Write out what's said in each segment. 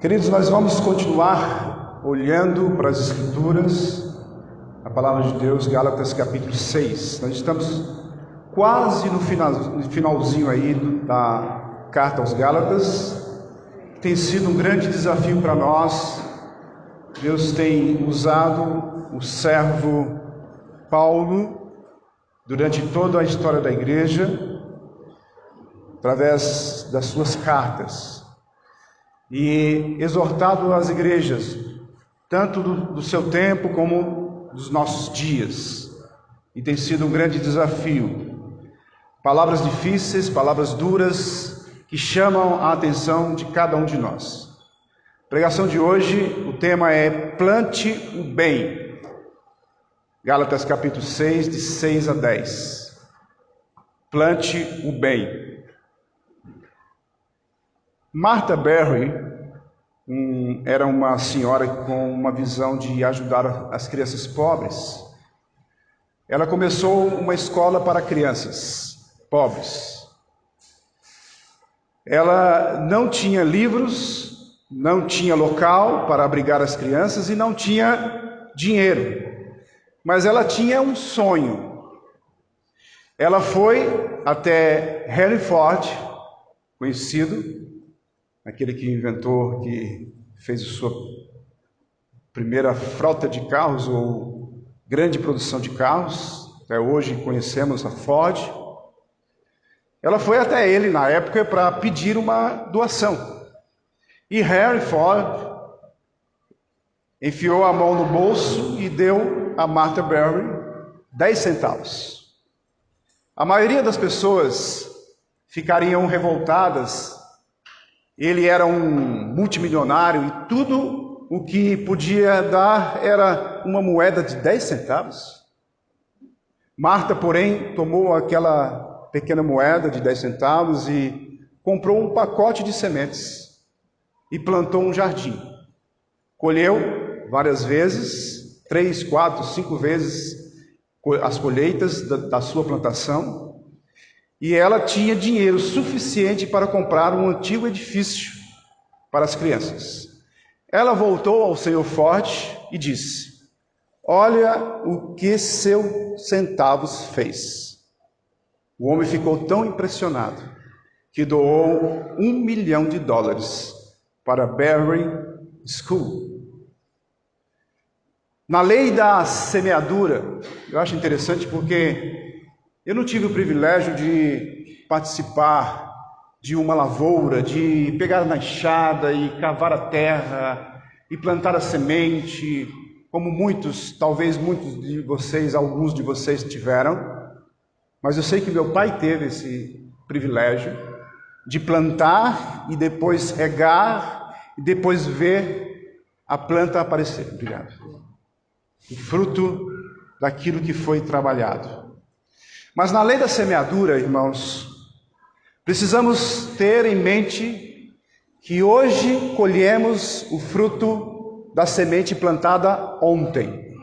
Queridos, nós vamos continuar olhando para as Escrituras, a palavra de Deus, Gálatas capítulo 6. Nós estamos quase no finalzinho aí da carta aos Gálatas. Tem sido um grande desafio para nós. Deus tem usado o servo Paulo durante toda a história da igreja, através das suas cartas, e exortado as igrejas, tanto do seu tempo como dos nossos dias. E tem sido um grande desafio. Palavras difíceis, palavras duras, que chamam a atenção de cada um de nós. A pregação de hoje, o tema é Plante o Bem. Gálatas capítulo 6, de 6 a 10. Plante o bem. Martha Berry era uma senhora com uma visão de ajudar as crianças pobres. Ela começou uma escola para crianças pobres. Ela não tinha livros, não tinha local para abrigar as crianças e não tinha dinheiro. Mas ela tinha um sonho. Ela foi até Henry Ford, conhecido, aquele que inventou, que fez a sua primeira frota de carros, ou grande produção de carros. Até hoje conhecemos a Ford. Ela foi até ele na época para pedir uma doação. E Henry Ford enfiou a mão no bolso e deu a Martha Berry 10 centavos. A maioria das pessoas ficariam revoltadas. Ele era um multimilionário e tudo o que podia dar era uma moeda de 10 centavos. Marta, porém, tomou aquela pequena moeda de 10 centavos e comprou um pacote de sementes e plantou um jardim. Colheu várias vezes, 3, 4, 5 vezes as colheitas da sua plantação. E ela tinha dinheiro suficiente para comprar um antigo edifício para as crianças. Ela voltou ao Sr. Ford e disse: olha o que seu centavos fez. O homem ficou tão impressionado que doou $1 milhão para Berry School. Na lei da semeadura, eu acho interessante porque eu não tive o privilégio de participar de uma lavoura, de pegar na enxada e cavar a terra e plantar a semente, como talvez muitos de vocês, alguns de vocês tiveram. Mas eu sei que meu pai teve esse privilégio de plantar e depois regar e depois ver a planta aparecer. Obrigado. O fruto daquilo que foi trabalhado. Mas na lei da semeadura, irmãos, precisamos ter em mente que hoje colhemos o fruto da semente plantada ontem.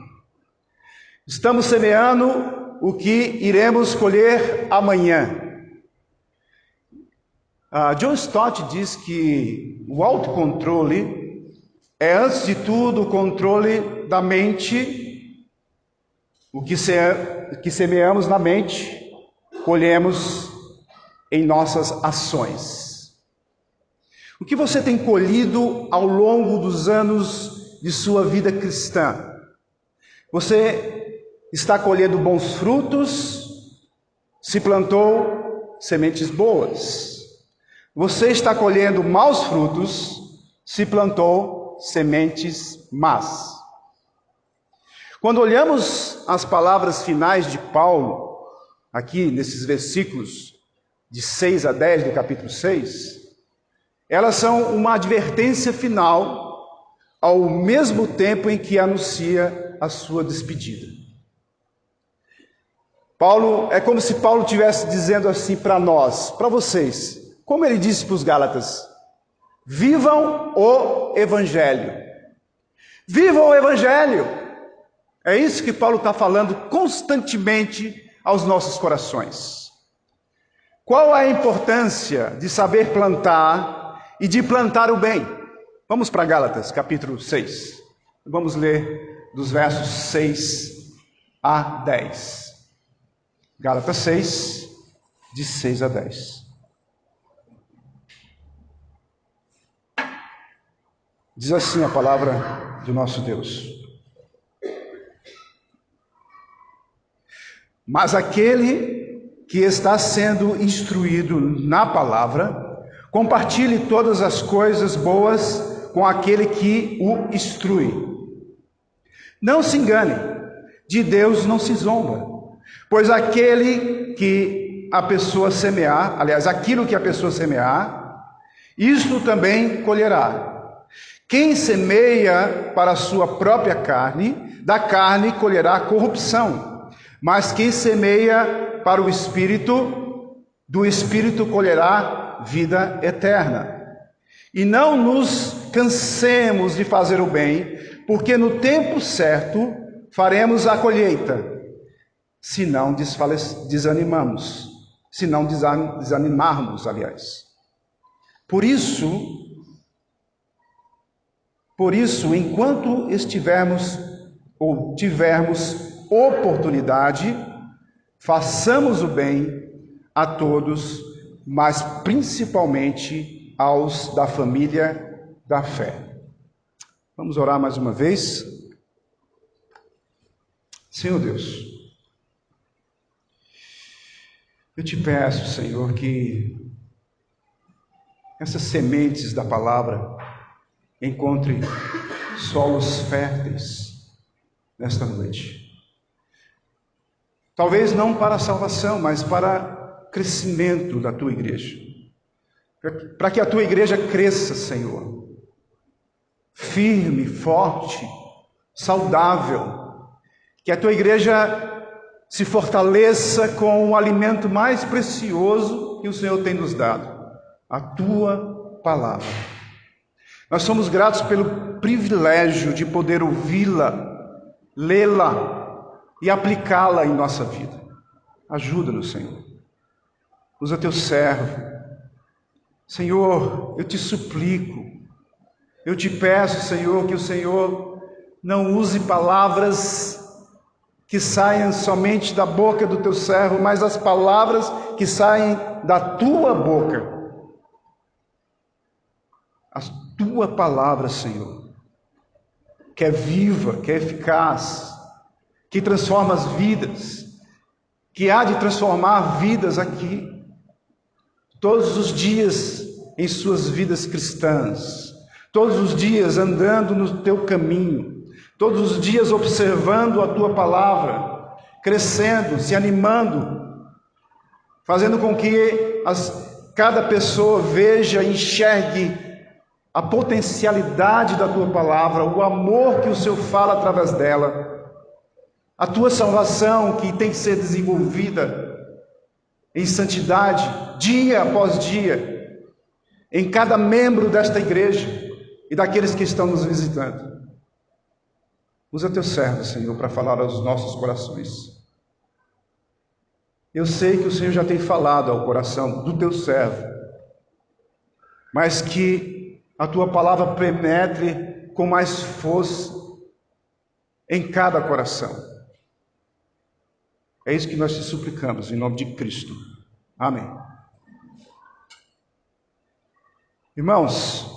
Estamos semeando o que iremos colher amanhã. John Stott diz que o autocontrole é, antes de tudo, o controle da mente. O que semeamos na mente, colhemos em nossas ações. O que você tem colhido ao longo dos anos de sua vida cristã? Você está colhendo bons frutos? Se plantou sementes boas. Você está colhendo maus frutos? Se plantou sementes más. Quando olhamos as palavras finais de Paulo, aqui nesses versículos de 6 a 10 do capítulo 6, elas são uma advertência final, ao mesmo tempo em que anuncia a sua despedida. É como se Paulo estivesse dizendo assim para nós, para vocês, como ele disse para os Gálatas: vivam o Evangelho. Vivam o Evangelho! É isso que Paulo está falando constantemente aos nossos corações. Qual a importância de saber plantar e de plantar o bem? Vamos para Gálatas, capítulo 6. Vamos ler dos versos 6 a 10. Gálatas 6, de 6 a 10. Diz assim a palavra do nosso Deus: mas aquele que está sendo instruído na palavra, compartilhe todas as coisas boas com aquele que o instrui. Não se engane, de Deus não se zomba, pois aquele que a pessoa semear, aliás, aquilo que a pessoa semear, isto também colherá. Quem semeia para a sua própria carne, da carne colherá corrupção. Mas quem semeia para o Espírito, do Espírito colherá vida eterna. E não nos cansemos de fazer o bem, porque no tempo certo faremos a colheita, se não desanimamos, se não desanimarmos, aliás. Por isso, enquanto estivermos ou tivermos oportunidade, façamos o bem a todos, mas principalmente aos da família da fé. Vamos orar mais uma vez. Senhor Deus, eu te peço, Senhor, que essas sementes da palavra encontre solos férteis nesta noite. Talvez não para a salvação, mas para crescimento da tua igreja. Para que a tua igreja cresça, Senhor, firme, forte, saudável. Que a tua igreja se fortaleça com o alimento mais precioso que o Senhor tem nos dado, a tua palavra. Nós somos gratos pelo privilégio de poder ouvi-la, lê-la e aplicá-la em nossa vida. Ajuda-nos, Senhor. Usa teu servo. Senhor, eu te suplico, eu te peço, Senhor, que o Senhor não use palavras que saiam somente da boca do teu servo, mas as palavras que saem da tua boca. A tua palavra, Senhor, que é viva, que é eficaz, que transforma as vidas, que há de transformar vidas aqui, todos os dias em suas vidas cristãs, todos os dias andando no teu caminho, todos os dias observando a tua palavra, crescendo, se animando, fazendo com que cada pessoa veja e enxergue a potencialidade da tua palavra, o amor que o Senhor fala através dela, a tua salvação que tem que ser desenvolvida em santidade, dia após dia, em cada membro desta igreja e daqueles que estão nos visitando. Usa teu servo, Senhor, para falar aos nossos corações. Eu sei que o Senhor já tem falado ao coração do teu servo, mas que a tua palavra penetre com mais força em cada coração. É isso que nós te suplicamos, em nome de Cristo. Amém. Irmãos,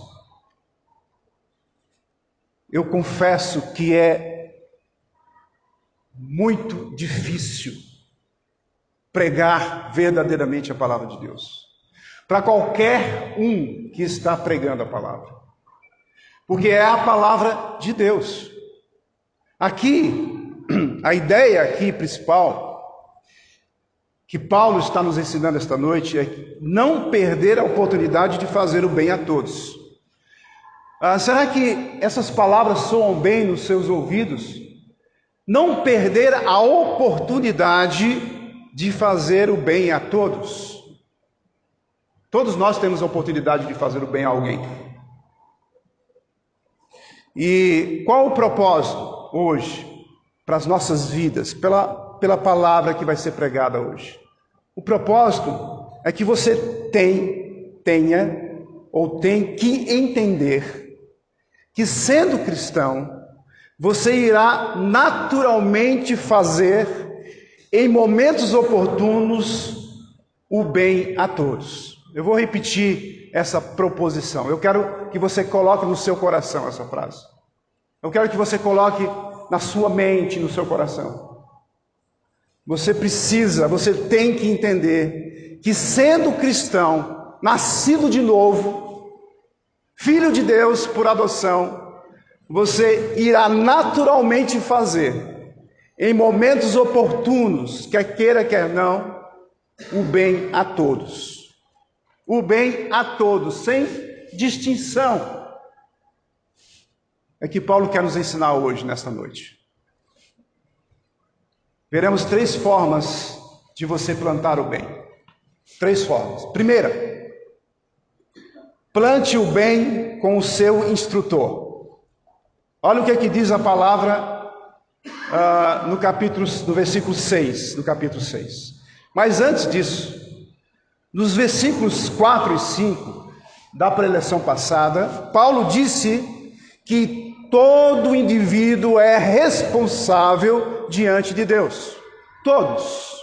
eu confesso que é muito difícil pregar verdadeiramente a palavra de Deus. Para qualquer um que está pregando a palavra. Porque é a palavra de Deus. Aqui, a ideia aqui principal, que Paulo está nos ensinando esta noite, é não perder a oportunidade de fazer o bem a todos. Será que essas palavras soam bem nos seus ouvidos? Não perder a oportunidade de fazer o bem a todos. Todos nós temos a oportunidade de fazer o bem a alguém. E qual o propósito hoje para as nossas vidas, pela palavra que vai ser pregada hoje? O propósito é que você tem que entender que sendo cristão, você irá naturalmente fazer, em momentos oportunos, o bem a todos. Eu vou repetir essa proposição. Eu quero que você coloque no seu coração essa frase. Eu quero que você coloque na sua mente, no seu coração. Você tem que entender que sendo cristão, nascido de novo, filho de Deus por adoção, você irá naturalmente fazer, em momentos oportunos, quer queira, quer não, o bem a todos. O bem a todos, sem distinção. É que Paulo quer nos ensinar hoje, nesta noite. Veremos 3 formas de você plantar o bem. 3 formas. Primeira, plante o bem com o seu instrutor. Olha o que aqui diz a palavra no versículo 6, no capítulo 6. Mas antes disso, nos versículos 4 e 5 da preleção passada, Paulo disse que todo indivíduo é responsável diante de Deus. Todos.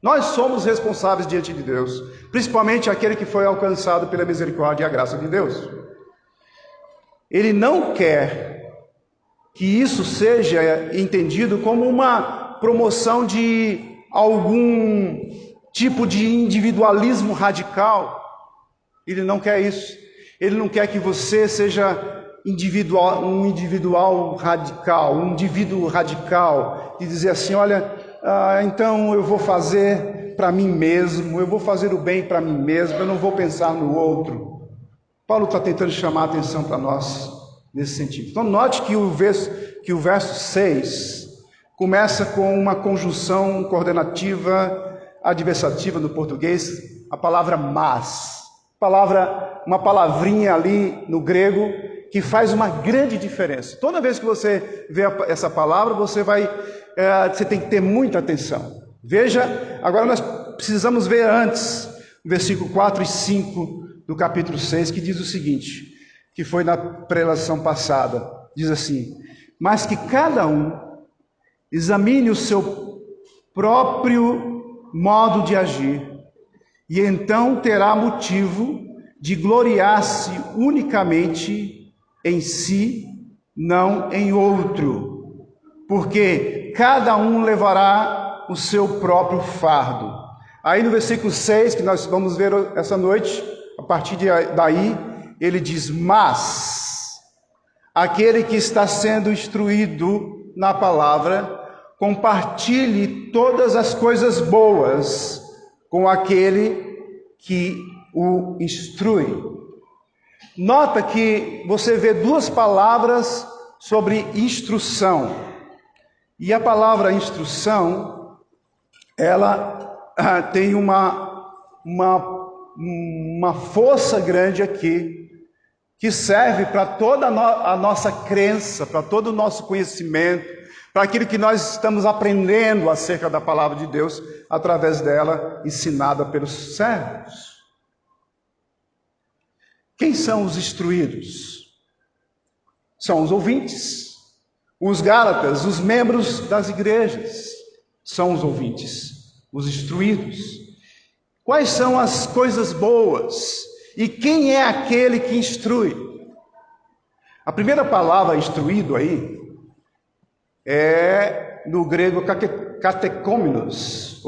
Nós somos responsáveis diante de Deus, principalmente aquele que foi alcançado pela misericórdia e a graça de Deus. Ele não quer que isso seja entendido como uma promoção de algum tipo de individualismo radical. Ele não quer isso. Ele não quer que você seja um indivíduo radical, de dizer assim, olha, então eu vou fazer para mim mesmo, eu vou fazer o bem para mim mesmo, eu não vou pensar no outro. Paulo está tentando chamar a atenção para nós nesse sentido. Então note que o verso 6 começa com uma conjunção coordenativa, adversativa no português, a palavra mas, uma palavrinha ali no grego, que faz uma grande diferença. Toda vez que você vê essa palavra, você tem que ter muita atenção. Veja, agora nós precisamos ver antes, o versículo 4 e 5 do capítulo 6, que diz o seguinte, que foi na preleção passada, diz assim, mas que cada um examine o seu próprio modo de agir, e então terá motivo de gloriar-se unicamente em si, não em outro, porque cada um levará o seu próprio fardo. Aí no versículo 6, que nós vamos ver essa noite, a partir daí, ele diz, mas aquele que está sendo instruído na palavra, compartilhe todas as coisas boas com aquele que o instrui. Nota que você vê 2 palavras sobre instrução. E a palavra instrução, ela tem uma força grande aqui, que serve para toda a nossa crença, para todo o nosso conhecimento, para aquilo que nós estamos aprendendo acerca da palavra de Deus, através dela, ensinada pelos servos. Quem são os instruídos? São os ouvintes. Os gálatas, os membros das igrejas, são os ouvintes, os instruídos. Quais são as coisas boas? E quem é aquele que instrui? A primeira palavra instruído aí é no grego katechômenos,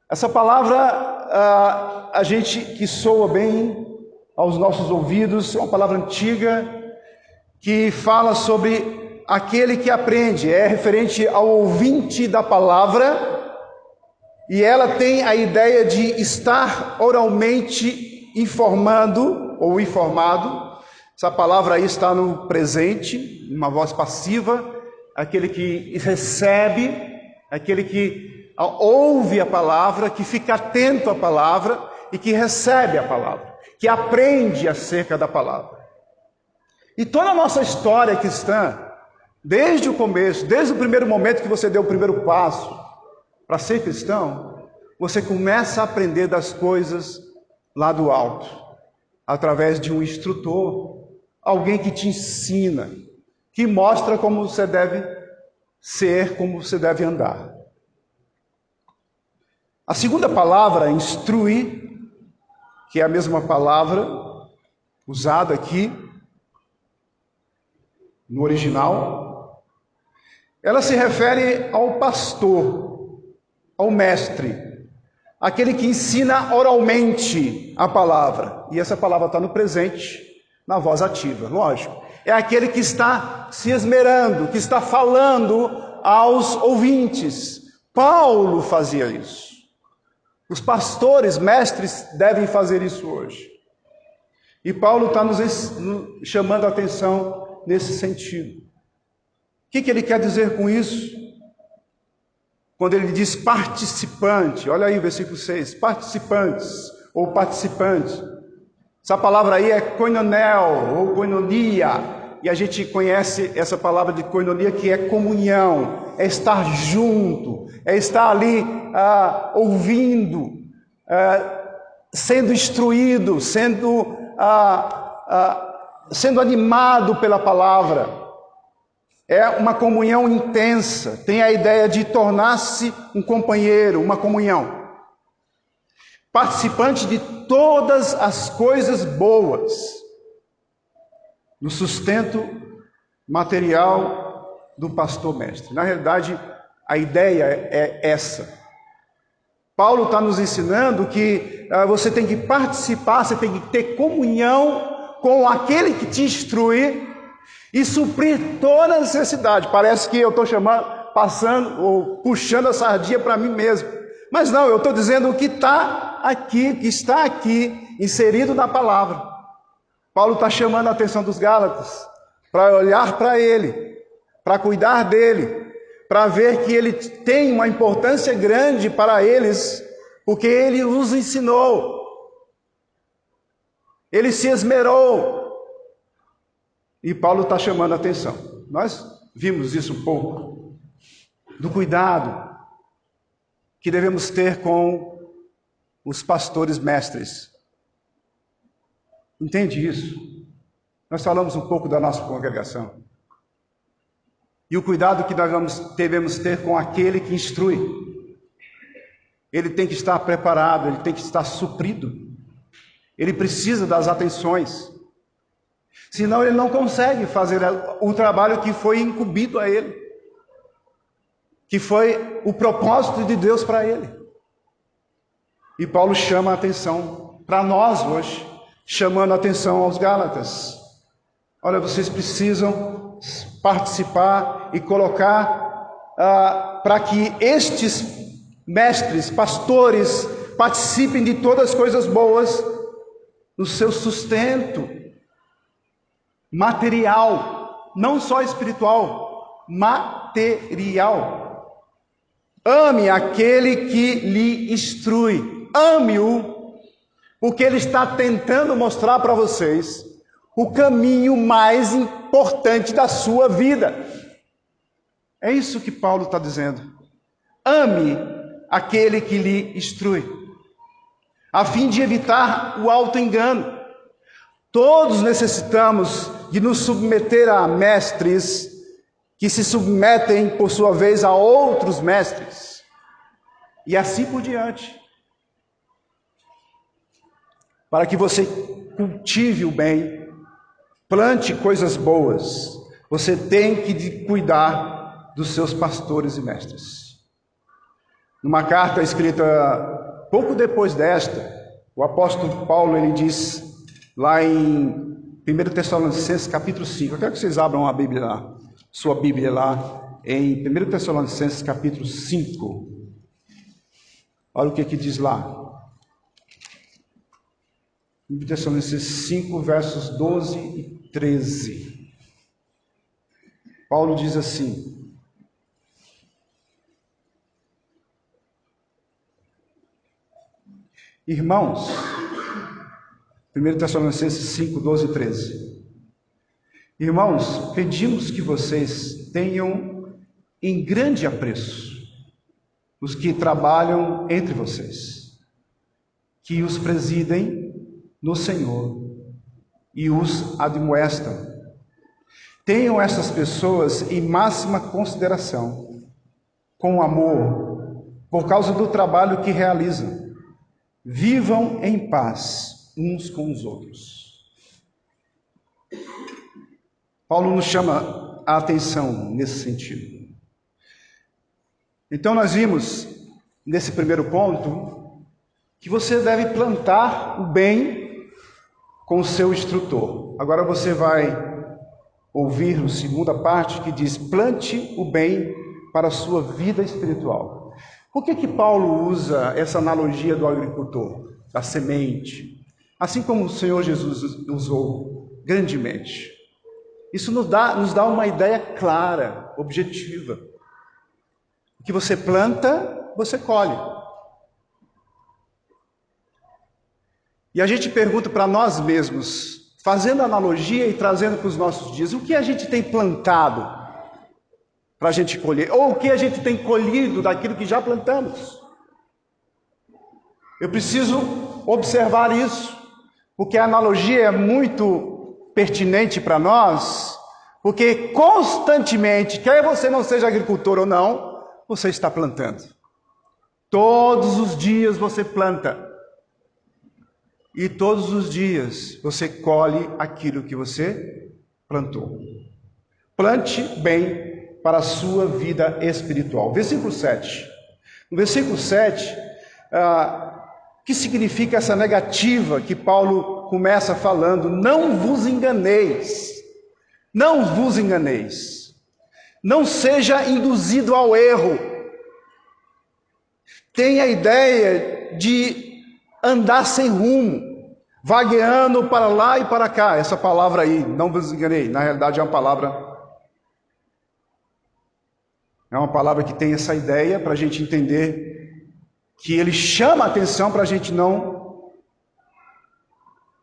essa palavra a gente que soa bem aos nossos ouvidos, é uma palavra antiga que fala sobre aquele que aprende, é referente ao ouvinte da palavra, e ela tem a ideia de estar oralmente informando ou informado. Essa palavra aí está no presente, uma voz passiva, aquele que recebe, aquele que ouve a palavra, que fica atento à palavra e que recebe a palavra, que aprende acerca da palavra. E toda a nossa história cristã, desde o começo, desde o primeiro momento que você deu o primeiro passo para ser cristão, você começa a aprender das coisas lá do alto, através de um instrutor, alguém que te ensina, que mostra como você deve ser, como você deve andar. A segunda palavra, instruir, que é a mesma palavra usada aqui no original, ela se refere ao pastor, ao mestre, aquele que ensina oralmente a palavra. E essa palavra está no presente, na voz ativa, lógico. É aquele que está se esmerando, que está falando aos ouvintes. Paulo fazia isso. Os pastores, mestres, devem fazer isso hoje. E Paulo está nos chamando a atenção nesse sentido. O que ele quer dizer com isso? Quando ele diz participante, olha aí o versículo 6, participantes ou participantes. Essa palavra aí é koinonel ou koinonia, e a gente conhece essa palavra de koinonia, que é comunhão, é estar junto, é estar ali ouvindo, sendo instruído, sendo animado pela palavra. É uma comunhão intensa, tem a ideia de tornar-se um companheiro, uma comunhão. Participante de todas as coisas boas, no sustento material do pastor mestre. Na realidade, a ideia é essa. Paulo está nos ensinando que você tem que participar, você tem que ter comunhão com aquele que te instrui e suprir toda a necessidade. Parece que eu estou passando ou puxando a sardinha para mim mesmo. Mas não, eu estou dizendo o que está aqui, inserido na palavra. Paulo está chamando a atenção dos Gálatas para olhar para ele, para cuidar dele, para ver que ele tem uma importância grande para eles, porque ele os ensinou, ele se esmerou. E Paulo está chamando a atenção. Nós vimos isso um pouco, do cuidado que devemos ter com os pastores mestres. Entende isso? Nós falamos um pouco da nossa congregação. E o cuidado que nós devemos ter com aquele que instrui. Ele tem que estar preparado, ele tem que estar suprido. Ele precisa das atenções. Senão ele não consegue fazer o trabalho que foi incumbido a ele. Que foi o propósito de Deus para ele. E Paulo chama a atenção para nós hoje, chamando a atenção aos Gálatas. Olha, vocês precisam participar e colocar para que estes mestres, pastores, participem de todas as coisas boas no seu sustento material, não só espiritual, material. Ame aquele que lhe instrui, ame-o, porque ele está tentando mostrar para vocês o caminho mais importante da sua vida. É isso que Paulo está dizendo. Ame aquele que lhe instrui, a fim de evitar o auto-engano. Todos necessitamos de nos submeter a mestres que se submetem, por sua vez, a outros mestres. E assim por diante. Para que você cultive o bem, plante coisas boas, você tem que cuidar dos seus pastores e mestres. Numa carta escrita pouco depois desta, o apóstolo Paulo, ele diz lá em 1 Tessalonicenses capítulo 5, eu quero que vocês abram a Bíblia lá, sua Bíblia lá, em 1 Tessalonicenses capítulo 5. Olha o que diz lá. 1 Tessalonicenses 5, versos 12 e 13. Paulo diz assim: irmãos, 1 Tessalonicenses 5, 12 e 13. Irmãos, pedimos que vocês tenham em grande apreço os que trabalham entre vocês, que os presidem no Senhor e os admoestam. Tenham essas pessoas em máxima consideração, com amor, por causa do trabalho que realizam. Vivam em paz uns com os outros. Paulo nos chama a atenção nesse sentido. Então nós vimos, nesse primeiro ponto, que você deve plantar o bem com o seu instrutor. Agora você vai ouvir a segunda parte que diz: plante o bem para a sua vida espiritual. Por que Paulo usa essa analogia do agricultor, da semente? Assim como o Senhor Jesus usou grandemente. Isso nos dá uma ideia clara, objetiva. O que você planta, você colhe. E a gente pergunta para nós mesmos, fazendo analogia e trazendo para os nossos dias, o que a gente tem plantado para a gente colher? Ou o que a gente tem colhido daquilo que já plantamos? Eu preciso observar isso, porque a analogia é muito pertinente para nós, porque constantemente, quer você não seja agricultor ou não, você está plantando. Todos os dias você planta. E todos os dias você colhe aquilo que você plantou. Plante bem para a sua vida espiritual. Versículo 7. No versículo 7, o que significa essa negativa que Paulo começa falando? Não vos enganeis. Não vos enganeis. Não seja induzido ao erro. Tenha a ideia de andar sem rumo, vagueando para lá e para cá. Essa palavra aí, não vos enganei, na realidade é uma palavra que tem essa ideia para a gente entender que ele chama a atenção para a gente não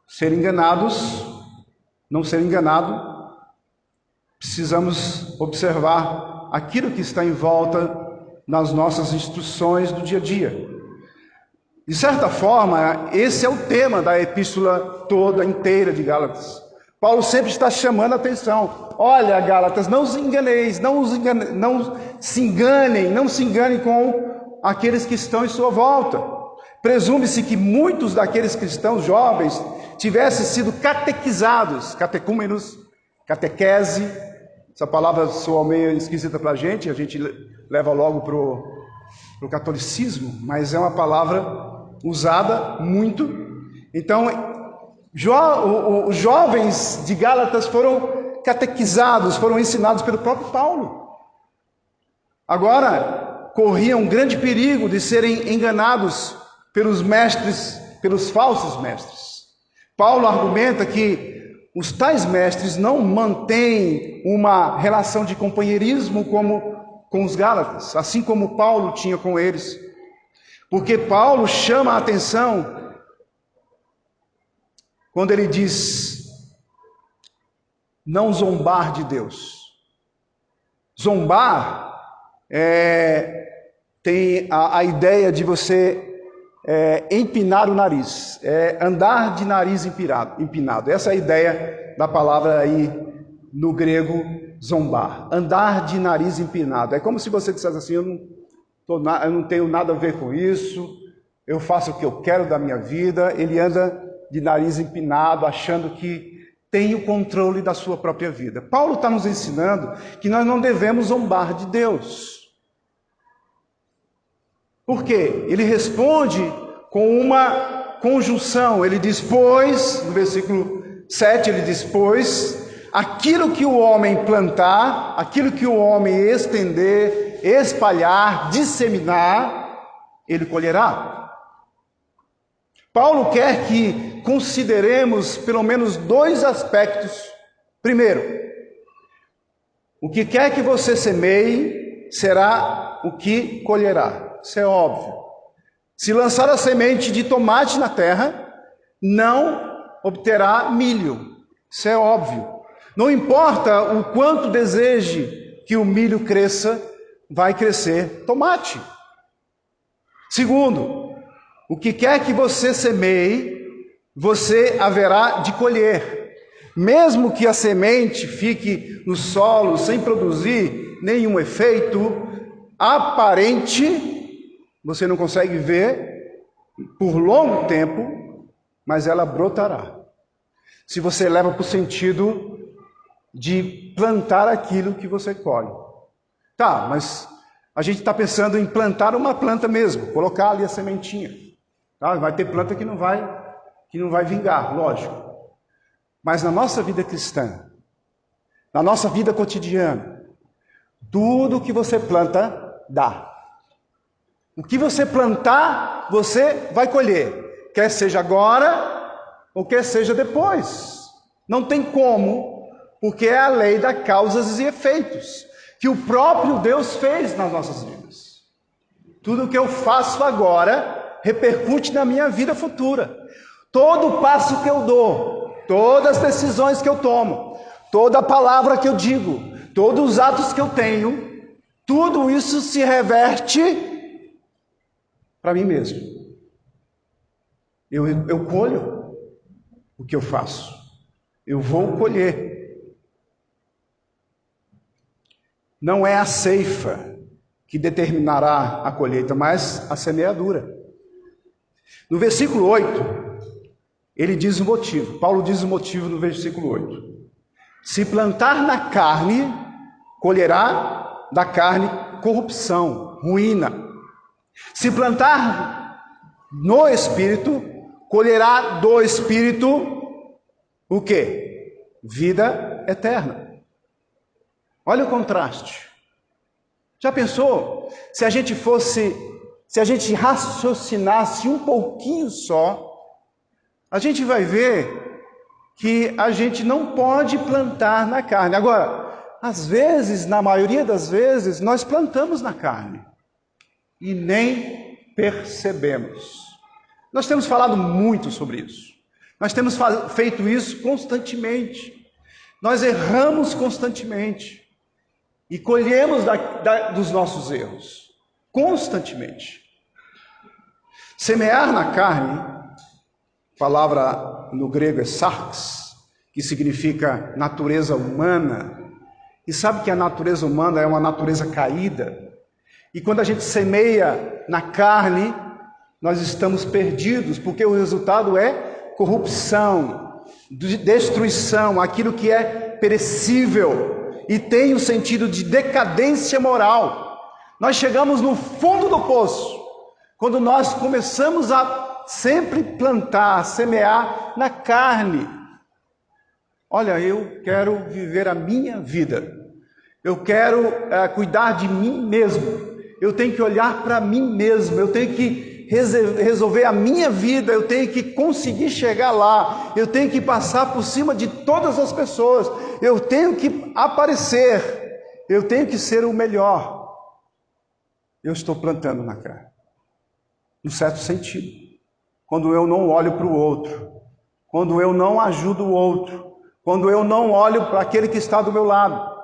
ser enganados, não ser enganado. Precisamos observar aquilo que está em volta nas nossas instruções do dia a dia. De certa forma, esse é o tema da epístola toda inteira de Gálatas. Paulo sempre está chamando a atenção. Olha, Gálatas, não os enganeis, não se enganem com aqueles que estão em sua volta. Presume-se que muitos daqueles cristãos jovens tivessem sido catequizados, catecúmenos, catequese. Essa palavra soa meio esquisita para a gente leva logo para o catolicismo, mas é uma palavra usada muito. Então, os jovens de Gálatas foram catequizados, foram ensinados pelo próprio Paulo. Agora, corriam um grande perigo de serem enganados pelos mestres, pelos falsos mestres. Paulo argumenta que os tais mestres não mantêm uma relação de companheirismo como com os Gálatas, assim como Paulo tinha com eles. Porque Paulo chama a atenção quando ele diz: não zombar de Deus. Zombar tem a ideia de você empinar o nariz, andar de nariz empinado. Essa é a ideia da palavra aí no grego zombar, andar de nariz empinado. É como se você dissesse assim: eu não tenho nada a ver com isso, eu faço o que eu quero da minha vida. Ele anda de nariz empinado, achando que tem o controle da sua própria vida. Paulo está nos ensinando que nós não devemos zombar de Deus. Por quê? Ele responde com uma conjunção. Ele diz: pois, no versículo 7 ele diz: pois, aquilo que o homem plantar, aquilo que o homem estender, espalhar, disseminar, ele colherá. Paulo quer que consideremos pelo menos dois aspectos. Primeiro, o que quer que você semeie, será o que colherá. Isso é óbvio. Se lançar a semente de tomate na terra, não obterá milho. Isso é óbvio. Não importa o quanto deseje que o milho cresça, vai crescer tomate. Segundo, o que quer que você semeie, você haverá de colher. Mesmo que a semente fique no solo sem produzir nenhum efeito aparente, você não consegue ver por longo tempo, mas ela brotará. Se você leva para o sentido de plantar aquilo que você colhe. Tá, mas a gente está pensando em plantar uma planta mesmo, colocar ali a sementinha. Tá? Vai ter planta que não vai vingar, lógico. Mas na nossa vida cristã, na nossa vida cotidiana, tudo que você planta, dá. O que você plantar, você vai colher. Quer seja agora, ou quer seja depois. Não tem como, porque é a lei das causas e efeitos, que o próprio Deus fez nas nossas vidas. Tudo que eu faço agora, repercute na minha vida futura. Todo passo que eu dou, todas as decisões que eu tomo, toda a palavra que eu digo, todos os atos que eu tenho, tudo isso se reverte para mim mesmo. Eu colho o que eu faço. Eu vou colher. Não é a ceifa que determinará a colheita, mas a semeadura. No versículo 8, ele diz o motivo. Paulo diz o motivo no versículo 8. Se plantar na carne, colherá da carne corrupção, ruína. Se plantar no Espírito, colherá do Espírito o quê? Vida eterna. Olha o contraste. Já pensou? Se a gente raciocinasse um pouquinho só, a gente vai ver que a gente não pode plantar na carne. Agora, às vezes, na maioria das vezes, nós plantamos na carne e nem percebemos. Nós temos falado muito sobre isso. Nós temos feito isso constantemente. Nós erramos constantemente e colhemos dos nossos erros constantemente. Semear na carne, palavra no grego é sarx, que significa natureza humana. E sabe que a natureza humana é uma natureza caída? E quando a gente semeia na carne, nós estamos perdidos, porque o resultado é corrupção, destruição, aquilo que é perecível e tem o sentido de decadência moral. Nós chegamos no fundo do poço, quando nós começamos a sempre plantar, semear na carne. Olha, eu quero viver a minha vida, eu quero cuidar de mim mesmo, eu tenho que olhar para mim mesmo, eu tenho que resolver a minha vida, eu tenho que conseguir chegar lá, eu tenho que passar por cima de todas as pessoas, eu tenho que aparecer, eu tenho que ser o melhor. Eu estou plantando na carne, no certo sentido, quando eu não olho para o outro, quando eu não ajudo o outro, quando eu não olho para aquele que está do meu lado,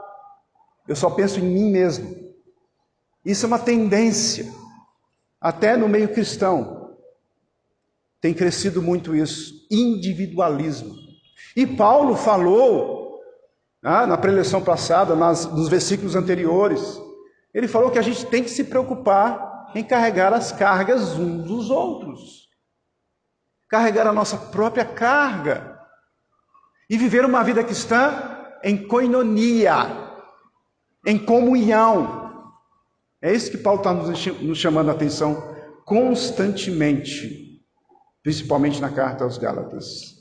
eu só penso em mim mesmo. Isso é uma tendência. Até no meio cristão, tem crescido muito isso, individualismo. E Paulo falou, na preleção passada, nos versículos anteriores, ele falou que a gente tem que se preocupar em carregar as cargas uns dos outros. Carregar a nossa própria carga. E viver uma vida cristã em koinonia, em comunhão. É isso que Paulo está nos chamando a atenção constantemente, principalmente na carta aos Gálatas.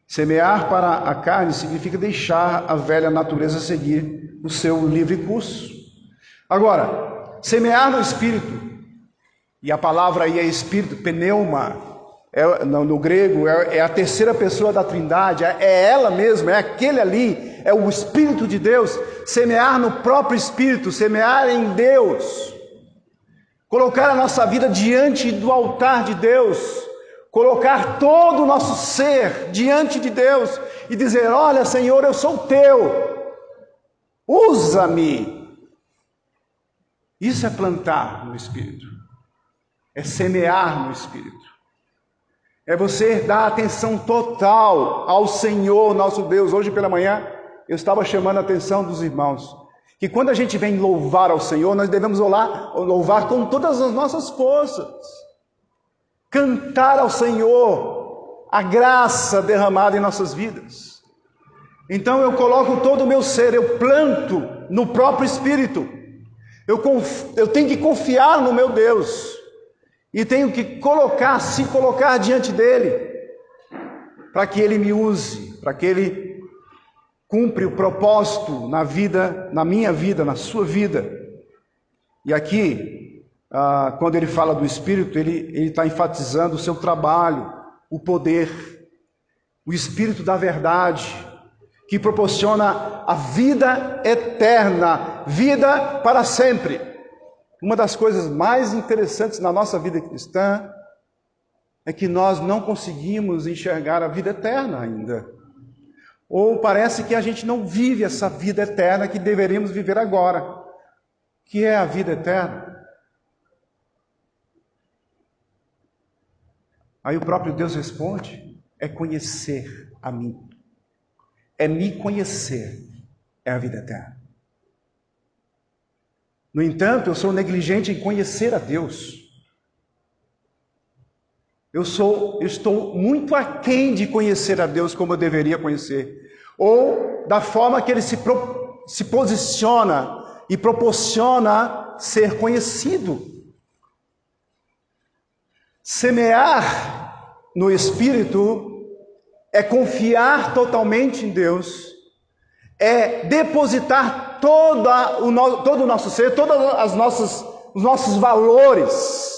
Semear para a carne significa deixar a velha natureza seguir o seu livre curso. Agora, semear no Espírito, e a palavra aí é Espírito, pneuma, no grego é a terceira pessoa da Trindade, é ela mesma, é aquele ali, é o Espírito de Deus. Semear no próprio Espírito, semear em Deus, colocar a nossa vida diante do altar de Deus, colocar todo o nosso ser diante de Deus e dizer: olha, Senhor, eu sou teu, usa-me. Isso é plantar no Espírito, é semear no Espírito. É você dar atenção total ao Senhor, nosso Deus. Hoje pela manhã, eu estava chamando a atenção dos irmãos, que quando a gente vem louvar ao Senhor, nós devemos louvar com todas as nossas forças. Cantar ao Senhor a graça derramada em nossas vidas. Então eu coloco todo o meu ser, eu planto no próprio Espírito. Eu tenho que confiar no meu Deus. E tenho que se colocar diante dele, para que ele me use, para que ele cumpra o propósito na vida, na minha vida, na sua vida. E aqui, quando ele fala do Espírito, ele está enfatizando o seu trabalho, o poder, o Espírito da verdade, que proporciona a vida eterna, vida para sempre. Uma das coisas mais interessantes na nossa vida cristã é que nós não conseguimos enxergar a vida eterna ainda. Ou parece que a gente não vive essa vida eterna que deveríamos viver agora. O que é a vida eterna? Aí o próprio Deus responde: é conhecer a mim. É me conhecer, é a vida eterna. No entanto, eu sou negligente em conhecer a Deus. Eu estou muito aquém de conhecer a Deus como eu deveria conhecer. Ou da forma que Ele se posiciona e proporciona ser conhecido. Semear no Espírito é confiar totalmente em Deus, é depositar todo o nosso ser, todos os nossos valores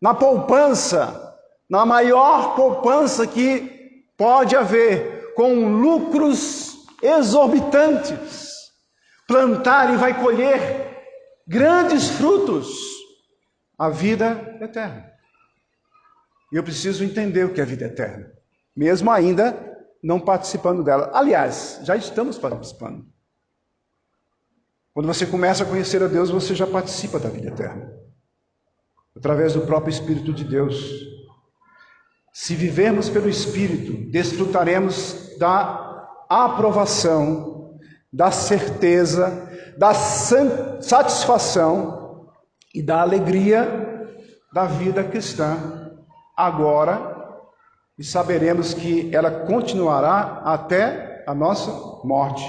na poupança, na maior poupança que pode haver, com lucros exorbitantes. Plantar e vai colher grandes frutos, a vida eterna. E eu preciso entender o que é a vida eterna, mesmo ainda não participando dela. Aliás, já estamos participando. Quando você começa a conhecer a Deus, você já participa da vida eterna, através do próprio Espírito de Deus. Se vivermos pelo Espírito, desfrutaremos da aprovação, da certeza, da satisfação e da alegria da vida cristã agora, e saberemos que ela continuará até a nossa morte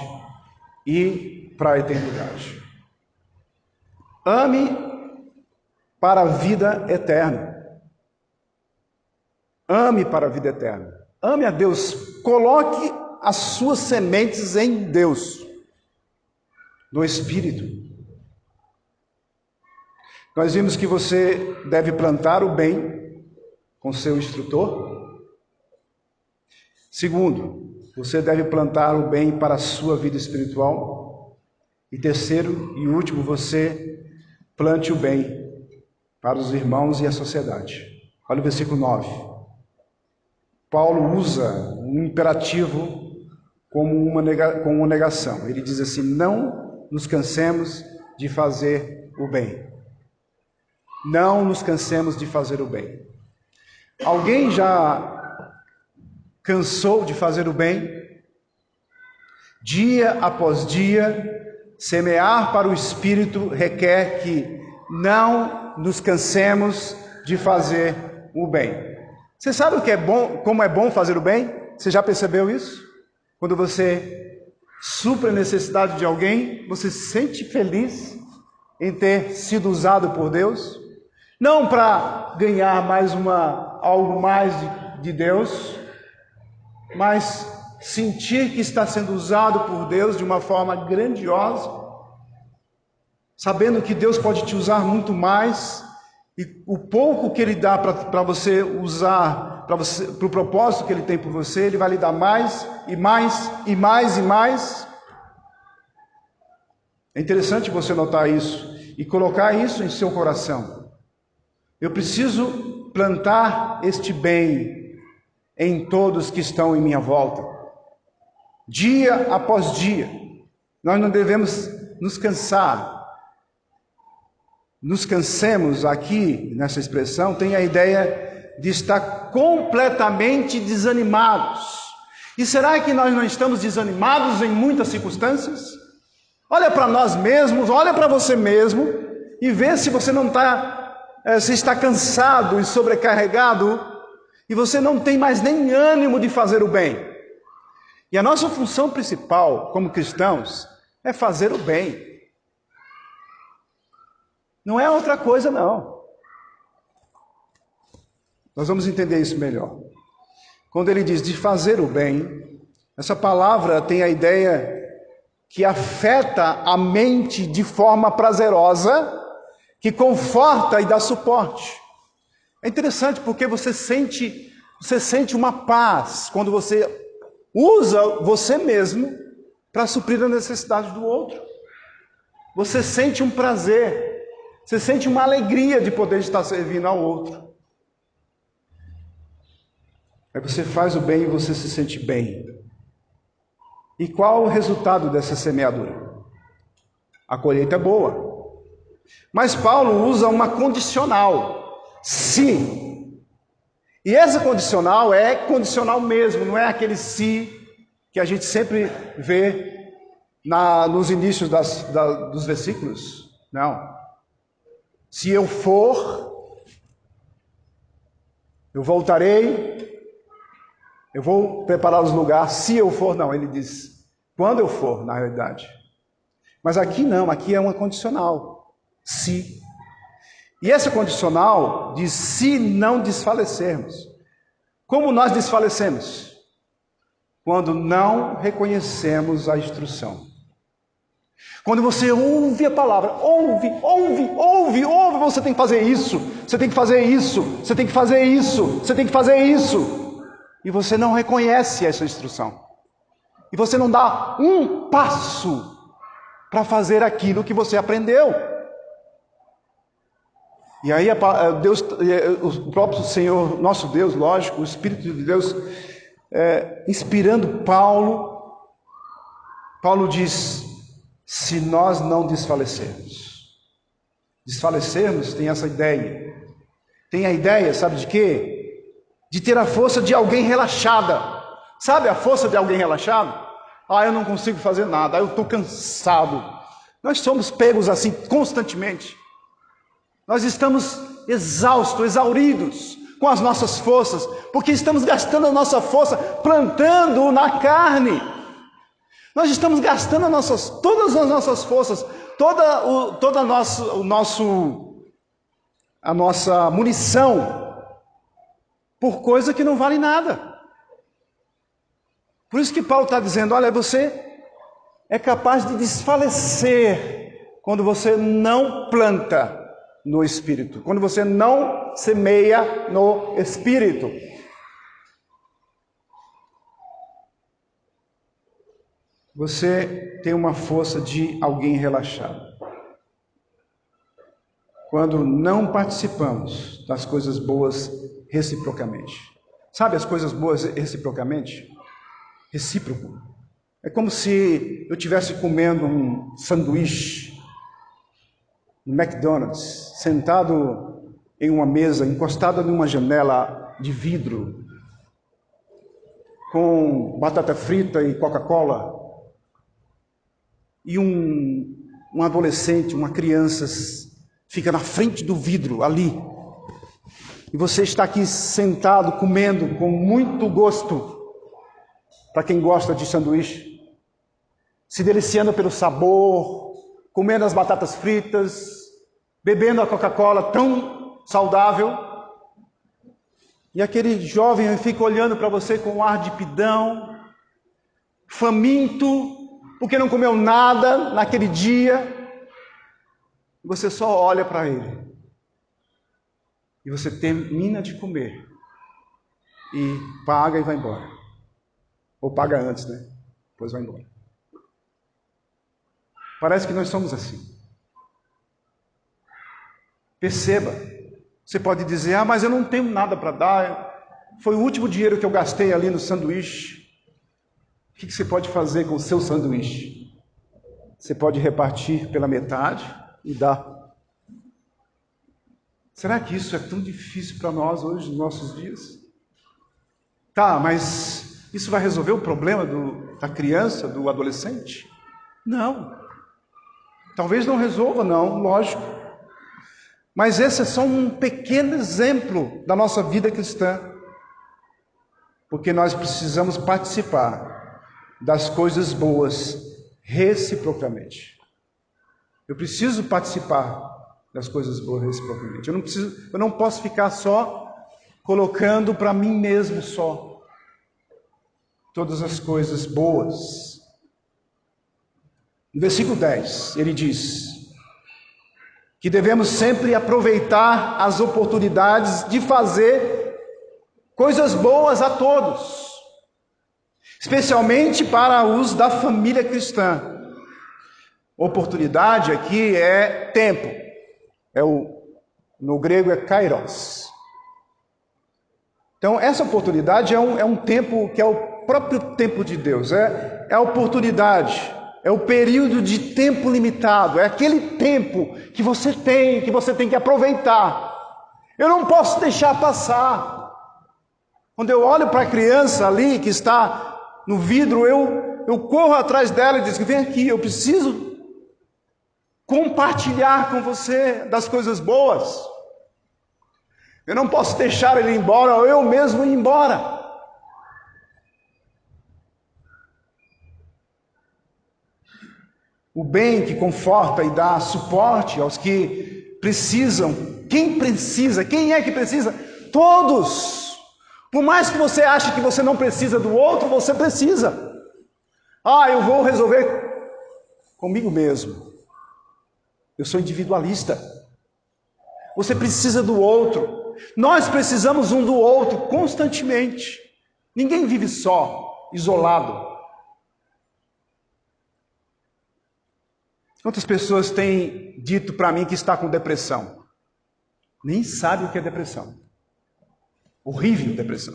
e para a eternidade. Ame para a vida eterna. Ame para a vida eterna. Ame a Deus. Coloque as suas sementes em Deus, no Espírito. Nós vimos que você deve plantar o bem com seu instrutor. Segundo, você deve plantar o bem para a sua vida espiritual. E terceiro e último, você plante o bem para os irmãos e a sociedade. Olha o versículo 9. Paulo usa um imperativo como uma negação. Ele diz assim: não nos cansemos de fazer o bem. Não nos cansemos de fazer o bem. Alguém já cansou de fazer o bem? Dia após dia, semear para o Espírito requer que não nos cansemos de fazer o bem. Você sabe o que é bom, como é bom fazer o bem? Você já percebeu isso? Quando você supre a necessidade de alguém, você se sente feliz em ter sido usado por Deus? Não para ganhar algo mais de Deus, mas sentir que está sendo usado por Deus de uma forma grandiosa, sabendo que Deus pode te usar muito mais, e o pouco que Ele dá para você usar, para o propósito que Ele tem por você, Ele vai lhe dar mais, e mais, e mais, e mais. É interessante você notar isso, e colocar isso em seu coração. Eu preciso plantar este bem em todos que estão em minha volta. Dia após dia, nós não devemos nos cansar. Nos cansemos aqui, nessa expressão, tem a ideia de estar completamente desanimados. E será que nós não estamos desanimados em muitas circunstâncias? Olha para nós mesmos, olha para você mesmo e vê se você não se está cansado e sobrecarregado e você não tem mais nem ânimo de fazer o bem. E a nossa função principal como cristãos é fazer o bem. Não é outra coisa, não. Nós vamos entender isso melhor. Quando ele diz de fazer o bem, essa palavra tem a ideia que afeta a mente de forma prazerosa, que conforta e dá suporte. É interessante porque você sente uma paz quando você usa você mesmo para suprir a necessidade do outro. Você sente um prazer, você sente uma alegria de poder estar servindo ao outro. Aí você faz o bem e você se sente bem. E qual o resultado dessa semeadura? A colheita é boa. Mas Paulo usa uma condicional. Se. E essa condicional é condicional mesmo, não é aquele se que a gente sempre vê nos inícios dos versículos. Não. Se eu for, eu voltarei, eu vou preparar os lugares. Se eu for, não, ele diz, quando eu for, na realidade. Mas aqui não, aqui é uma condicional. Se. E essa condicional diz, se não desfalecermos. Como nós desfalecemos? Quando não reconhecemos a instrução. Quando você ouve a palavra, ouve, você tem que fazer isso, você tem que fazer isso, você tem que fazer isso, você tem que fazer isso. E você não reconhece essa instrução. E você não dá um passo para fazer aquilo que você aprendeu. E aí Deus, o próprio Senhor, nosso Deus, lógico, o Espírito de Deus, inspirando Paulo diz, se nós não desfalecermos. Desfalecermos tem essa ideia. Tem a ideia, sabe de quê? De ter a força de alguém relaxada. Sabe a força de alguém relaxado? Eu não consigo fazer nada, eu estou cansado. Nós somos pegos assim constantemente. Nós estamos exaustos, exauridos com as nossas forças, porque estamos gastando a nossa força plantando na carne. Nós estamos gastando todas as nossas forças, toda a nossa munição por coisa que não vale nada. Por isso que Paulo está dizendo, olha, você é capaz de desfalecer quando você não planta no Espírito, quando você não semeia no Espírito. Você tem uma força de alguém relaxado. Quando não participamos das coisas boas reciprocamente. Sabe as coisas boas reciprocamente? Recíproco. É como se eu estivesse comendo um sanduíche no McDonald's, sentado em uma mesa, encostado numa janela de vidro, com batata frita e Coca-Cola, e um adolescente, uma criança, fica na frente do vidro, ali, e você está aqui sentado, comendo com muito gosto, para quem gosta de sanduíche, se deliciando pelo sabor, comendo as batatas fritas, bebendo a Coca-Cola tão saudável, e aquele jovem fica olhando para você com um ar de pidão, faminto, porque não comeu nada naquele dia, e você só olha para ele, e você termina de comer, e paga e vai embora, ou paga antes, né? Depois vai embora. Parece que nós somos assim. Perceba, você pode dizer, mas eu não tenho nada para dar, foi o último dinheiro que eu gastei ali no sanduíche. O que você pode fazer com o seu sanduíche? Você pode repartir pela metade e dar. Será que isso é tão difícil para nós hoje, nos nossos dias? Tá, mas isso vai resolver o problema da criança, do adolescente? Não. Talvez não resolva, não, lógico. Mas esse é só um pequeno exemplo da nossa vida cristã. Porque nós precisamos participar das coisas boas reciprocamente. Eu preciso participar das coisas boas reciprocamente. Eu não posso ficar só colocando para mim mesmo só todas as coisas boas. No versículo 10, ele diz que devemos sempre aproveitar as oportunidades de fazer coisas boas a todos, especialmente para os da família cristã. Oportunidade aqui é tempo, no grego é kairos. Então essa oportunidade é um tempo que é o próprio tempo de Deus, é a oportunidade. É o período de tempo limitado, é aquele tempo que você tem que aproveitar. Eu não posso deixar passar. Quando eu olho para a criança ali que está no vidro, eu corro atrás dela e digo: vem aqui, eu preciso compartilhar com você das coisas boas. Eu não posso deixar ele ir embora ou eu mesmo ir embora. O bem que conforta e dá suporte aos que precisam. Quem precisa? Quem é que precisa? Todos. Por mais que você ache que você não precisa do outro, você precisa. Eu vou resolver comigo mesmo. Eu sou individualista. Você precisa do outro. Nós precisamos um do outro constantemente. Ninguém vive só, isolado. Quantas pessoas têm dito para mim que está com depressão? Nem sabe o que é depressão. Horrível depressão.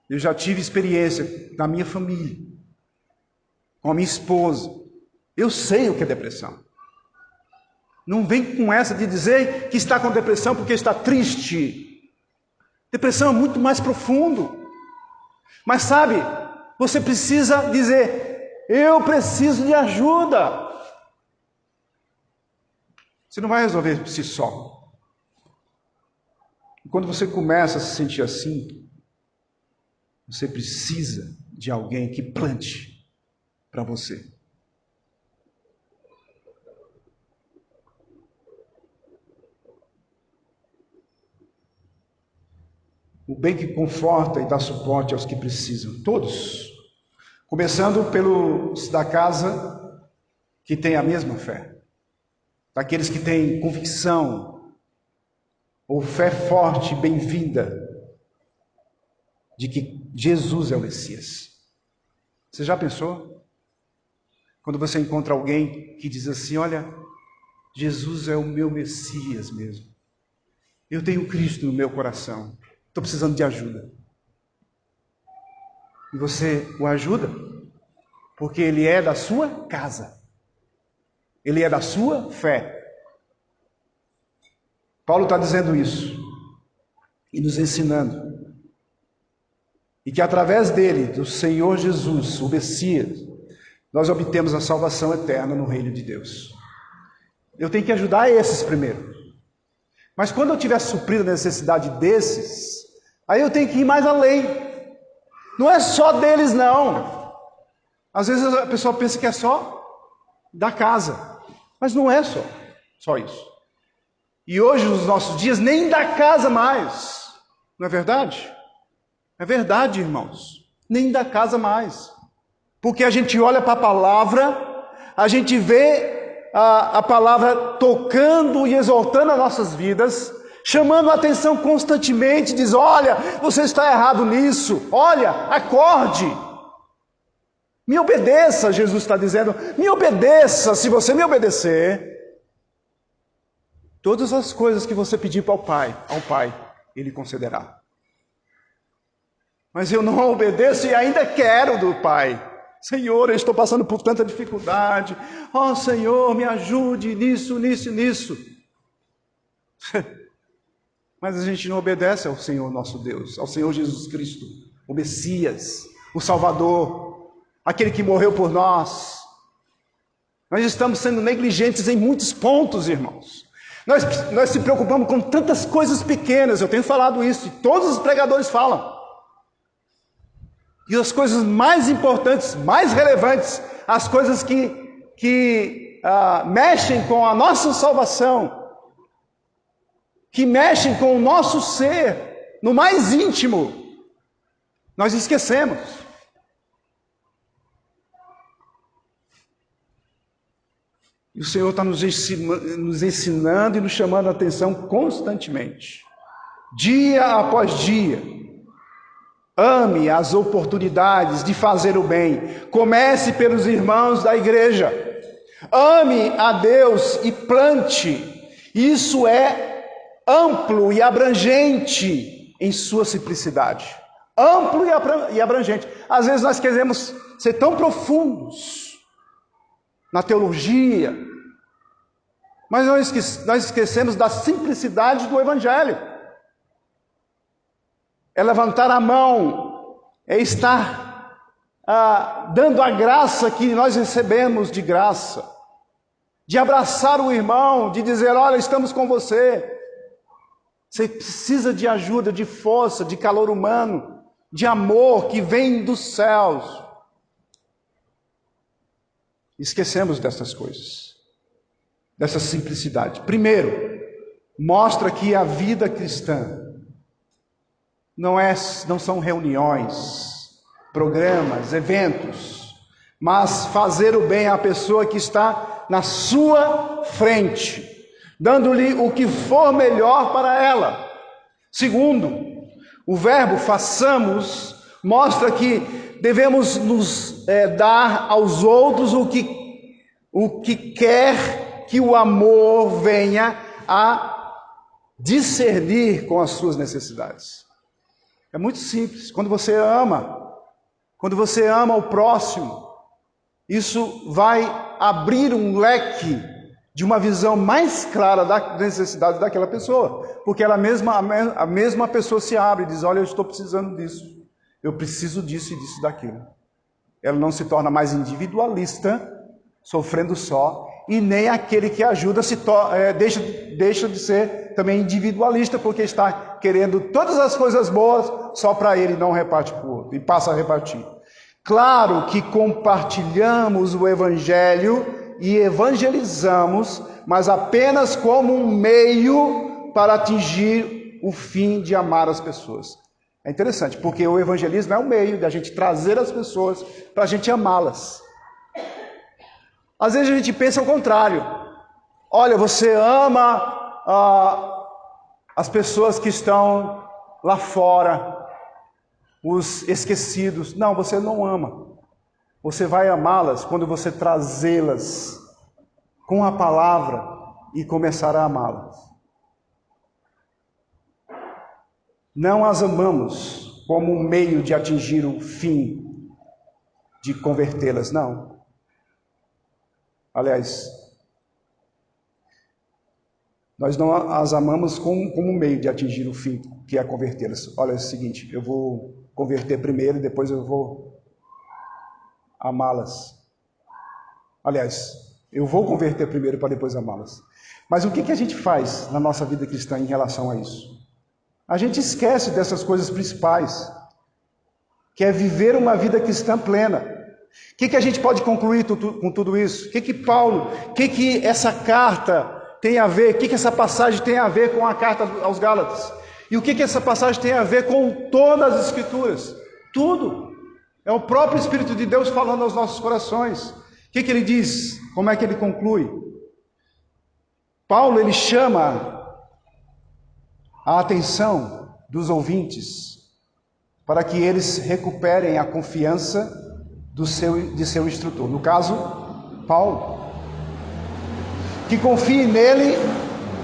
Eu já tive experiência na minha família, com a minha esposa. Eu sei o que é depressão. Não vem com essa de dizer que está com depressão porque está triste. Depressão é muito mais profundo. Mas sabe, você precisa dizer: eu preciso de ajuda. Você não vai resolver por si só. E quando você começa a se sentir assim, você precisa de alguém que plante para você. O bem que conforta e dá suporte aos que precisam, todos. Começando pelos da casa que tem a mesma fé. Daqueles que têm convicção, ou fé forte, bem-vinda, de que Jesus é o Messias. Você já pensou? Quando você encontra alguém que diz assim: olha, Jesus é o meu Messias mesmo. Eu tenho Cristo no meu coração. Estou precisando de ajuda. E você o ajuda porque ele é da sua casa. Ele é da sua fé. Paulo está dizendo isso e nos ensinando. E que através dele, do Senhor Jesus, o Messias, nós obtemos a salvação eterna no reino de Deus. Eu tenho que ajudar esses primeiro. Mas quando eu tiver suprido a necessidade desses, aí eu tenho que ir mais além. Não é só deles, não. Às vezes a pessoa pensa que é só da casa. Mas não é só isso. E hoje, nos nossos dias, nem da casa mais. Não é verdade? É verdade, irmãos. Nem da casa mais. Porque a gente olha para a palavra, a gente vê a palavra tocando e exaltando as nossas vidas, chamando a atenção constantemente, diz: olha, você está errado nisso, olha, acorde, me obedeça. Jesus está dizendo: me obedeça. Se você me obedecer, todas as coisas que você pedir para ao Pai, Ele concederá. Mas eu não obedeço e ainda quero do Pai. Senhor, eu estou passando por tanta dificuldade. Oh, Senhor, me ajude nisso, nisso e nisso. Mas a gente não obedece ao Senhor nosso Deus, ao Senhor Jesus Cristo, o Messias, o Salvador, aquele que morreu por nós. Nós estamos sendo negligentes em muitos pontos, irmãos. Nós se preocupamos com tantas coisas pequenas, eu tenho falado isso, e todos os pregadores falam. E as coisas mais importantes, mais relevantes, as coisas que mexem com a nossa salvação, que mexem com o nosso ser, no mais íntimo, nós esquecemos. E o Senhor está nos ensinando e nos chamando a atenção constantemente, dia após dia. Ame as oportunidades de fazer o bem. Comece pelos irmãos da igreja. Ame a Deus e plante. Isso é amplo e abrangente em sua simplicidade. Amplo e abrangente. Às vezes nós queremos ser tão profundos na teologia, mas nós esquecemos da simplicidade do Evangelho. É levantar a mão, é estar dando a graça que nós recebemos de graça, de abraçar o irmão, de dizer, olha, estamos com você. Você precisa de ajuda, de força, de calor humano, de amor que vem dos céus. Esquecemos dessas coisas, dessa simplicidade. Primeiro, mostra que a vida cristã não são reuniões, programas, eventos, mas fazer o bem à pessoa que está na sua frente, dando-lhe o que for melhor para ela. Segundo, o verbo façamos mostra que devemos nos dar aos outros o que quer que o amor venha a discernir com as suas necessidades. É muito simples. Quando você ama o próximo, isso vai abrir um leque de uma visão mais clara da necessidade daquela pessoa, porque a mesma pessoa se abre e diz, olha, eu estou precisando disso, eu preciso disso e disso e daquilo. Ela não se torna mais individualista, sofrendo só, e nem aquele que ajuda deixa de ser também individualista, porque está querendo todas as coisas boas só para ele, não reparte para o outro, e passa a repartir. Claro que compartilhamos o Evangelho e evangelizamos, mas apenas como um meio para atingir o fim de amar as pessoas. É interessante, porque o evangelismo é um meio de a gente trazer as pessoas para a gente amá-las. Às vezes a gente pensa ao contrário. Olha, você ama as pessoas que estão lá fora, os esquecidos. Não, você não ama. Você vai amá-las quando você trazê-las com a palavra e começar a amá-las. Não as amamos como um meio de atingir o fim de convertê-las, não. Aliás, nós não as amamos como um meio de atingir o fim, que é convertê-las. Olha, é o seguinte, eu vou converter primeiro e depois eu vou amá-las. Aliás, eu vou converter primeiro para depois amá-las. Mas o que a gente faz na nossa vida cristã em relação a isso? A gente esquece dessas coisas principais, que é viver uma vida cristã plena. O que a gente pode concluir com tudo isso? O que essa carta tem a ver, o que essa passagem tem a ver com a carta aos Gálatas? E o que essa passagem tem a ver com todas as Escrituras? Tudo. É o próprio Espírito de Deus falando aos nossos corações. O que ele diz? Como é que ele conclui? Paulo, ele chama a atenção dos ouvintes para que eles recuperem a confiança de seu instrutor. No caso, Paulo. Que confie nele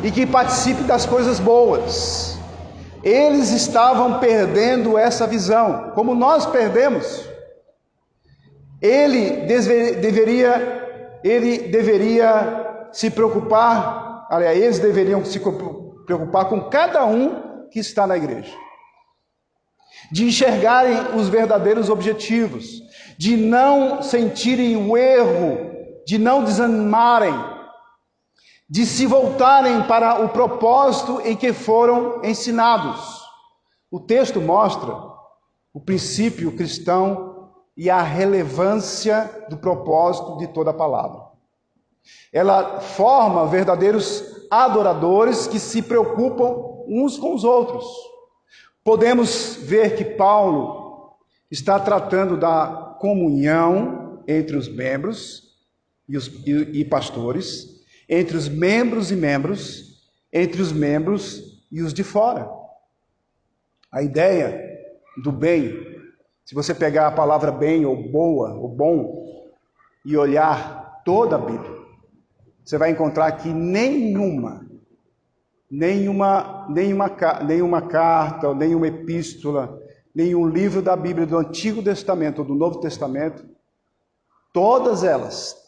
e que participe das coisas boas. Eles estavam perdendo essa visão, como nós perdemos. Ele deveria se preocupar, aliás, eles deveriam se preocupar com cada um que está na igreja, de enxergarem os verdadeiros objetivos, de não sentirem o erro, de não desanimarem, de se voltarem para o propósito em que foram ensinados. O texto mostra o princípio cristão e a relevância do propósito de toda a palavra. Ela forma verdadeiros adoradores que se preocupam uns com os outros. Podemos ver que Paulo está tratando da comunhão entre os membros e pastores, entre os membros e membros, entre os membros e os de fora. A ideia do bem, se você pegar a palavra bem ou boa ou bom e olhar toda a Bíblia, você vai encontrar que nenhuma carta, nenhuma epístola, nenhum livro da Bíblia do Antigo Testamento ou do Novo Testamento, todas elas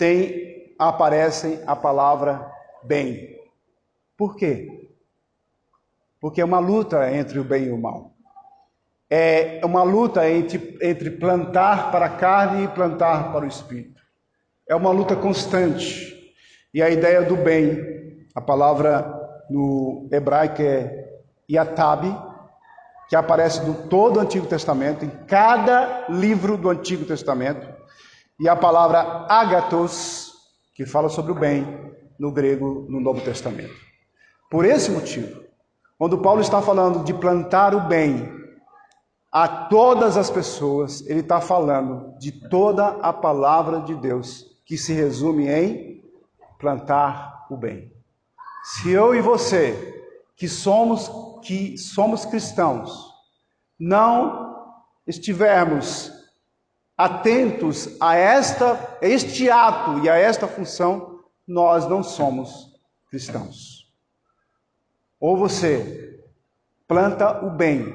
aparecem a palavra bem. Por quê? Porque é uma luta entre o bem e o mal. É uma luta entre plantar para a carne e plantar para o espírito. É uma luta constante. E a ideia do bem, a palavra no hebraico é yatab, que aparece no todo o Antigo Testamento, em cada livro do Antigo Testamento, e a palavra agathos, que fala sobre o bem, no grego, no Novo Testamento. Por esse motivo, quando Paulo está falando de plantar o bem a todas as pessoas, ele está falando de toda a palavra de Deus, que se resume em plantar o bem. Se eu e você, que somos cristãos, não estivermos atentos a este ato e a esta função, nós não somos cristãos. Ou você planta o bem,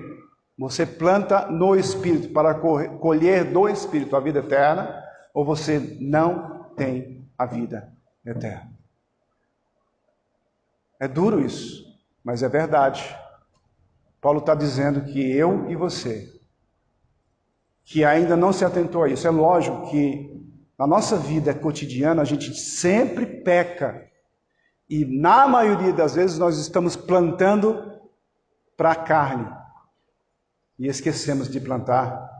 você planta no Espírito para colher do Espírito a vida eterna, ou você não tem a vida eterna. É duro isso, mas é verdade. Paulo está dizendo que eu e você, que ainda não se atentou a isso, é lógico que na nossa vida cotidiana a gente sempre peca, e na maioria das vezes nós estamos plantando para a carne, e esquecemos de plantar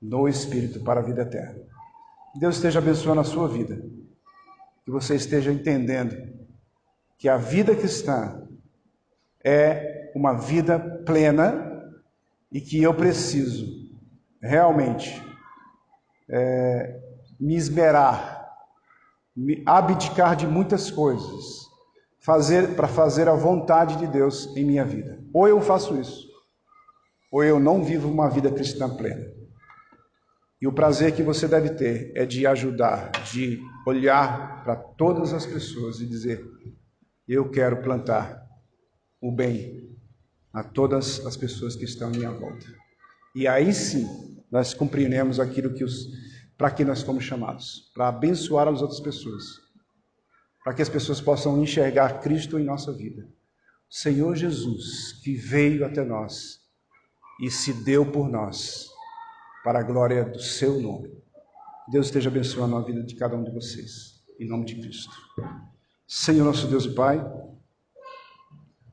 no Espírito para a vida eterna. Que Deus esteja abençoando a sua vida, que você esteja entendendo que a vida cristã é uma vida plena e que eu preciso realmente me esmerar, me abdicar de muitas coisas, para fazer a vontade de Deus em minha vida. Ou eu faço isso, ou eu não vivo uma vida cristã plena. E o prazer que você deve ter é de ajudar, de olhar para todas as pessoas e dizer: eu quero plantar o bem a todas as pessoas que estão à minha volta. E aí sim, nós cumpriremos aquilo para que nós fomos chamados, para abençoar as outras pessoas, para que as pessoas possam enxergar Cristo em nossa vida. O Senhor Jesus, que veio até nós e se deu por nós, para a glória do seu nome. Deus esteja abençoando a vida de cada um de vocês, em nome de Cristo. Senhor, nosso Deus e Pai,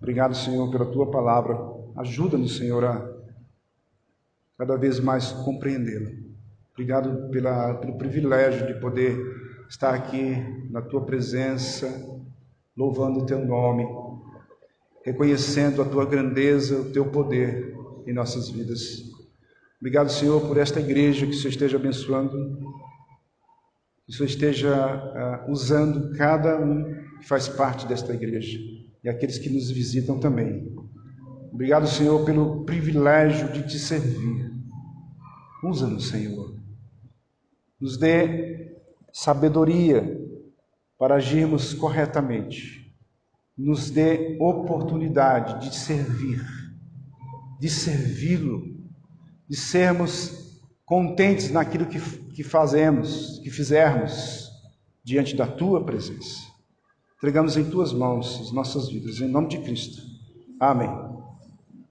obrigado, Senhor, pela Tua palavra. Ajuda-nos, Senhor, a cada vez mais compreendê-la. Obrigado pelo privilégio de poder estar aqui na Tua presença, louvando o Teu nome, reconhecendo a Tua grandeza, o Teu poder em nossas vidas. Obrigado, Senhor, por esta igreja, que o Senhor esteja abençoando, que o Senhor esteja usando cada um que faz parte desta igreja e aqueles que nos visitam também. Obrigado, Senhor, pelo privilégio de Te servir. Usa-nos, Senhor. Nos dê sabedoria para agirmos corretamente. Nos dê oportunidade de servir, de servi-lo, de sermos contentes naquilo que fazemos, que fizermos diante da Tua presença. Entregamos em Tuas mãos as nossas vidas, em nome de Cristo. Amém.